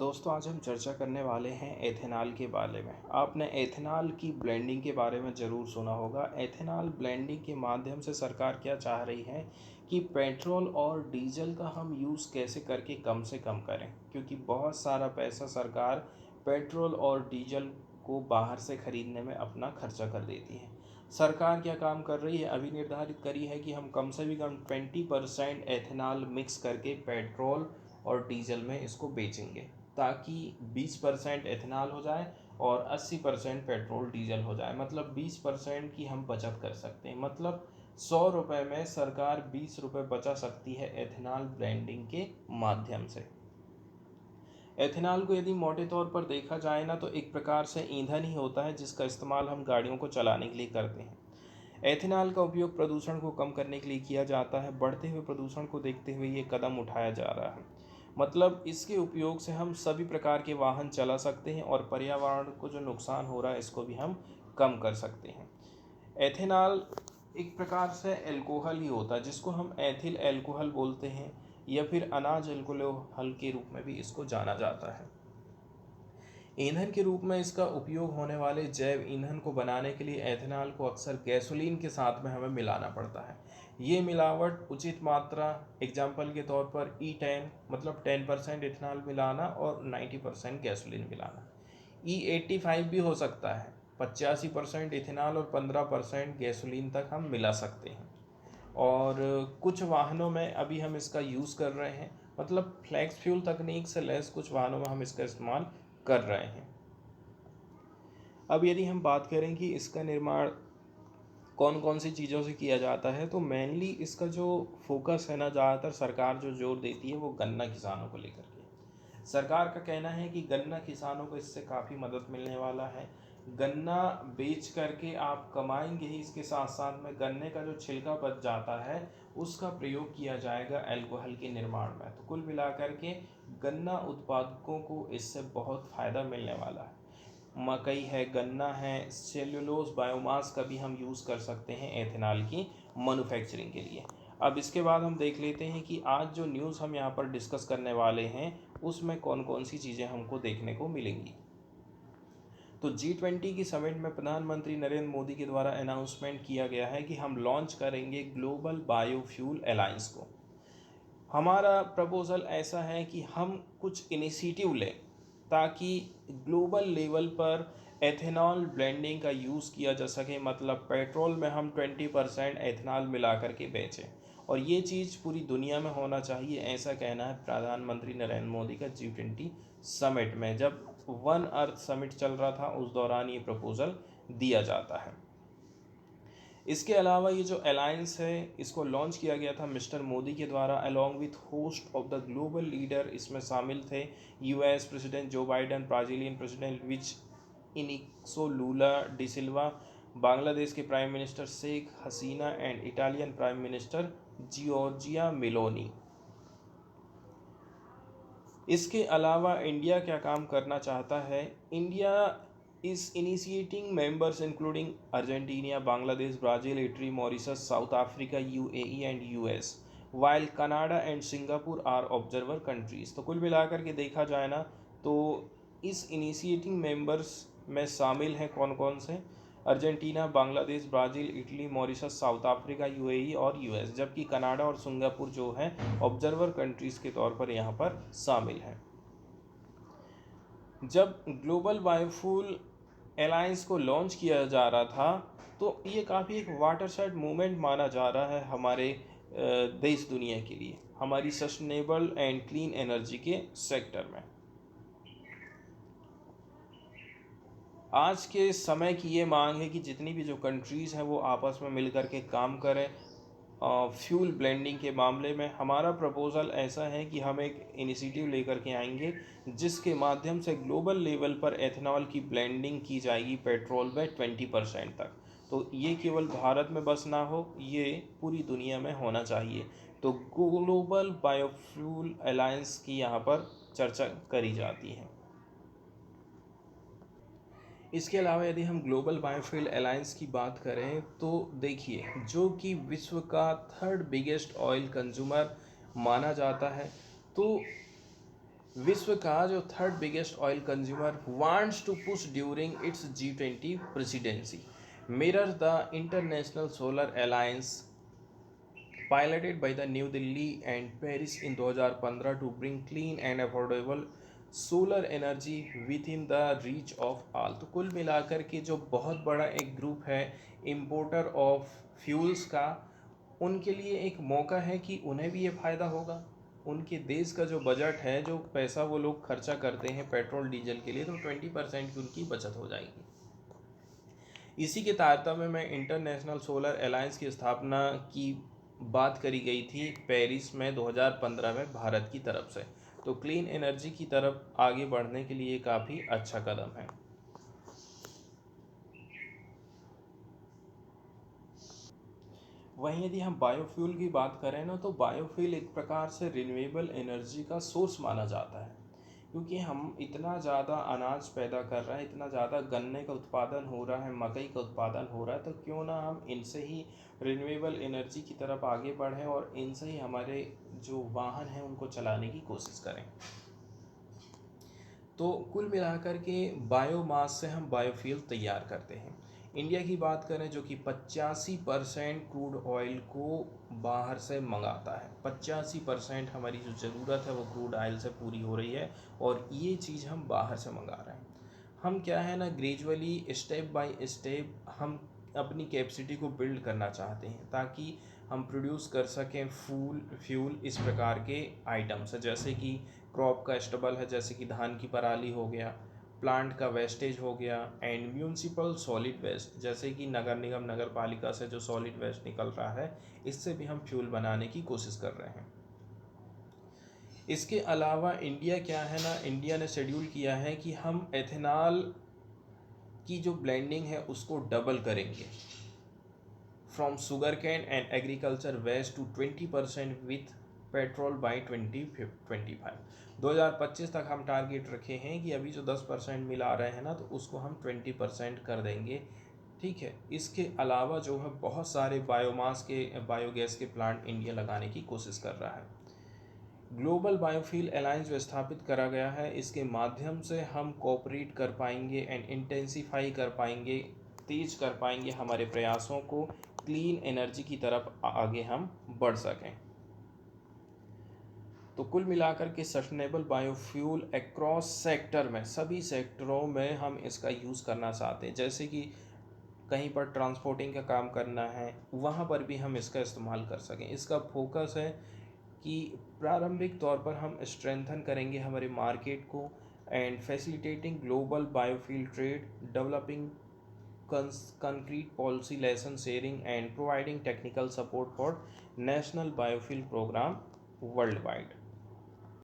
दोस्तों आज हम चर्चा करने वाले हैं एथेनॉल के बारे में। आपने एथेनॉल की ब्लेंडिंग के बारे में ज़रूर सुना होगा। एथेनॉल ब्लेंडिंग के माध्यम से सरकार क्या चाह रही है कि पेट्रोल और डीजल का हम यूज़ कैसे करके कम से कम करें, क्योंकि बहुत सारा पैसा सरकार पेट्रोल और डीजल को बाहर से ख़रीदने में अपना खर्चा कर देती है। सरकार क्या काम कर रही है, अभी निर्धारित करी है कि हम कम से भी कम 20% एथेनॉल मिक्स करके पेट्रोल और डीजल में इसको बेचेंगे, ताकि 20% एथेनॉल हो जाए और 80% पेट्रोल डीजल हो जाए। मतलब 20% की हम बचत कर सकते हैं। मतलब 100 रुपये में सरकार 20 रुपये बचा सकती है एथेनॉल ब्लेंडिंग के माध्यम से। एथेनॉल को यदि मोटे तौर पर देखा जाए ना, तो एक प्रकार से ईंधन ही होता है जिसका इस्तेमाल हम गाड़ियों को चलाने के लिए करते हैं। एथेनॉल का उपयोग प्रदूषण को कम करने के लिए किया जाता है। बढ़ते हुए प्रदूषण को देखते हुए ये कदम उठाया जा रहा है। मतलब इसके उपयोग से हम सभी प्रकार के वाहन चला सकते हैं और पर्यावरण को जो नुकसान हो रहा है इसको भी हम कम कर सकते हैं। एथेनॉल एक प्रकार से एल्कोहल ही होता है, जिसको हम एथिल एल्कोहल बोलते हैं या फिर अनाज एल्कोहल के रूप में भी इसको जाना जाता है। ईंधन के रूप में इसका उपयोग होने वाले जैव ईंधन को बनाने के लिए एथेनॉल को अक्सर गैसोलीन के साथ में हमें मिलाना पड़ता है। ये मिलावट उचित मात्रा, एग्जाम्पल के तौर पर E10 मतलब 10% इथेनॉल मिलाना और 90% गैसोलीन मिलाना। E85 भी हो सकता है, 85% इथेनॉल और 15% गैसोलीन तक हम मिला सकते हैं। और कुछ वाहनों में अभी हम इसका यूज़ कर रहे हैं, मतलब फ्लैक्स फ्यूल तकनीक से लैस कुछ वाहनों में हम इसका इस्तेमाल कर रहे हैं। अब यदि हम बात करें कि इसका निर्माण कौन कौन सी चीज़ों से किया जाता है, तो मेनली इसका जो फोकस है ना, ज़्यादातर सरकार जो जोर देती है वो गन्ना किसानों को लेकर के। सरकार का कहना है कि गन्ना किसानों को इससे काफ़ी मदद मिलने वाला है। गन्ना बेच करके आप कमाएंगे ही, इसके साथ साथ में गन्ने का जो छिलका बच जाता है उसका प्रयोग किया जाएगा अल्कोहल के निर्माण में। तो कुल मिलाकर के गन्ना उत्पादकों को इससे बहुत फ़ायदा मिलने वाला है। मकई है, गन्ना है, सेल्यूलोज बायोमास का भी हम यूज़ कर सकते हैं एथेनॉल की मैन्युफैक्चरिंग के लिए। अब इसके बाद हम देख लेते हैं कि आज जो न्यूज़ हम यहाँ पर डिस्कस करने वाले हैं उसमें कौन कौन सी चीज़ें हमको देखने को मिलेंगी। तो G20 की समिट में प्रधानमंत्री नरेंद्र मोदी के द्वारा अनाउंसमेंट किया गया है कि हम लॉन्च करेंगे ग्लोबल बायोफ्यूल अलायंस को। हमारा प्रपोज़ल ऐसा है कि हम कुछ इनिशिएटिव लें ताकि ग्लोबल लेवल पर एथेनॉल ब्लेंडिंग का यूज़ किया जा सके। मतलब पेट्रोल में हम 20% एथेनॉल मिला करके बेचें, और ये चीज़ पूरी दुनिया में होना चाहिए, ऐसा कहना है प्रधानमंत्री नरेंद्र मोदी का G20 समिट में। जब वन अर्थ समिट चल रहा था उस दौरान ये प्रपोज़ल दिया जाता है। इसके अलावा ये जो अलायंस है इसको लॉन्च किया गया था मिस्टर मोदी के द्वारा along with host of the global leader. इसमें शामिल थे US president Joe Biden, Brazilian president which Inacio Lula da Silva, Bangladesh के prime minister Sheikh Hasina and Italian prime minister Giorgia Meloni. इसके अलावा इंडिया क्या काम करना चाहता है, India is initiating members including Argentina, Bangladesh, Brazil, Italy, Mauritius, South Africa, UAE and US, while Canada and Singapore are observer countries। तो कुल मिलाकर के देखा जाए ना, तो इस इनिशिएटिंग मेंबर्स में शामिल हैं कौन कौन से, Argentina, Bangladesh, Brazil, Italy, Mauritius, south Africa, UAE और US, जबकि कनाडा और सिंगापुर जो है ऑब्जर्वर कंट्रीज़ के तौर पर यहाँ पर शामिल हैं। जब ग्लोबल बायोफ्यूल अलायंस को लॉन्च किया जा रहा था तो ये काफ़ी एक वाटरशेड मूवमेंट माना जा रहा है हमारे देश दुनिया के लिए, हमारी सस्टेनेबल एंड क्लीन एनर्जी के सेक्टर में। आज के समय की ये मांग है कि जितनी भी जो कंट्रीज़ हैं वो आपस में मिल कर के काम करें फ्यूल ब्लेंडिंग के मामले में। हमारा प्रपोज़ल ऐसा है कि हम एक इनिशिएटिव लेकर के आएंगे जिसके माध्यम से ग्लोबल लेवल पर एथेनॉल की ब्लेंडिंग की जाएगी पेट्रोल में 20% तक। तो ये केवल भारत में बस ना हो, ये पूरी दुनिया में होना चाहिए। तो ग्लोबल बायोफ्यूल अलायंस की यहाँ पर चर्चा करी जाती है। इसके अलावा यदि हम ग्लोबल बायोफ्यूल अलायंस की बात करें तो देखिए, जो कि विश्व का 3rd बिगेस्ट ऑयल कंज्यूमर माना जाता है, तो विश्व का जो third biggest oil consumer wants to push during its G20 presidency mirror the international solar alliance piloted by the New Delhi and Paris in 2015 to bring clean and affordable solar energy with in the reach of all. तो कुल मिलाकर के जो बहुत बड़ा एक group है importer of fuels का, उनके लिए एक मौका है कि उन्हें भी ये फ़ायदा होगा। उनके देश का जो बजट है, जो पैसा वो लोग खर्चा करते हैं पेट्रोल डीजल के लिए, तो 20% की उनकी बचत हो जाएगी। इसी के तारतम्य में इंटरनेशनल सोलर अलायंस की स्थापना की बात करी गई थी पेरिस में 2015 में भारत की तरफ से। तो क्लीन एनर्जी की तरफ आगे बढ़ने के लिए काफ़ी अच्छा कदम है। वहीं यदि हम बायोफ्यूल की बात करें ना, तो बायोफ्यूल एक प्रकार से रिन्यूएबल एनर्जी का सोर्स माना जाता है, क्योंकि हम इतना ज़्यादा अनाज पैदा कर रहे हैं, इतना ज़्यादा गन्ने का उत्पादन हो रहा है, मकई का उत्पादन हो रहा है, तो क्यों ना हम इनसे ही रिन्यूएबल एनर्जी की तरफ आगे बढ़ें और इनसे ही हमारे जो वाहन हैं उनको चलाने की कोशिश करें। तो कुल मिलाकर के बायोमास से हम बायोफ्यूल तैयार करते हैं। इंडिया की बात करें जो कि 85% क्रूड ऑयल को बाहर से मंगाता है, 85% हमारी जो ज़रूरत है वो क्रूड ऑयल से पूरी हो रही है, और ये चीज़ हम बाहर से मंगा रहे हैं। हम क्या है ना, ग्रेजुअली स्टेप बाय स्टेप हम अपनी कैपेसिटी को बिल्ड करना चाहते हैं, ताकि हम प्रोड्यूस कर सकें फ्यूल इस प्रकार के आइटम्स, जैसे कि क्रॉप का स्टबल है, जैसे कि धान की पराली हो गया, प्लांट का वेस्टेज हो गया, एंड म्यूनसिपल सॉलिड वेस्ट, जैसे कि नगर निगम नगर पालिका से जो सॉलिड वेस्ट निकल रहा है, इससे भी हम फ्यूल बनाने की कोशिश कर रहे हैं। इसके अलावा इंडिया क्या है ना, इंडिया ने शेड्यूल किया है कि हम एथेनॉल की जो ब्लेंडिंग है उसको डबल करेंगे, from sugar cane and agriculture waste to 20% with petrol by 2025। 2025 तक हम टारगेट रखे हैं कि अभी जो 10% मिला रहे हैं ना, तो उसको हम 20% कर देंगे। ठीक है, इसके अलावा जो है बहुत सारे बायोगैस के प्लांट इंडिया लगाने की कोशिश कर रहा है। ग्लोबल बायोफ्यूल अलायंस जो स्थापित करा गया है, इसके माध्यम से हम कोऑपरेट कर पाएंगे एंड इंटेंसिफाई कर पाएंगे, तेज कर पाएंगे हमारे प्रयासों को, क्लीन एनर्जी की तरफ आगे हम बढ़ सकें। तो कुल मिलाकर के सस्टेनेबल बायोफ्यूल अक्रॉस सेक्टर में, सभी सेक्टरों में हम इसका यूज़ करना चाहते हैं। जैसे कि कहीं पर ट्रांसपोर्टिंग का काम करना है, वहाँ पर भी हम इसका इस्तेमाल कर सकें। इसका फोकस है कि प्रारंभिक तौर पर हम स्ट्रेंथन करेंगे हमारे मार्केट को, and facilitating global biofuel trade, developing concrete policy lesson sharing and providing technical support for national biofuel program worldwide।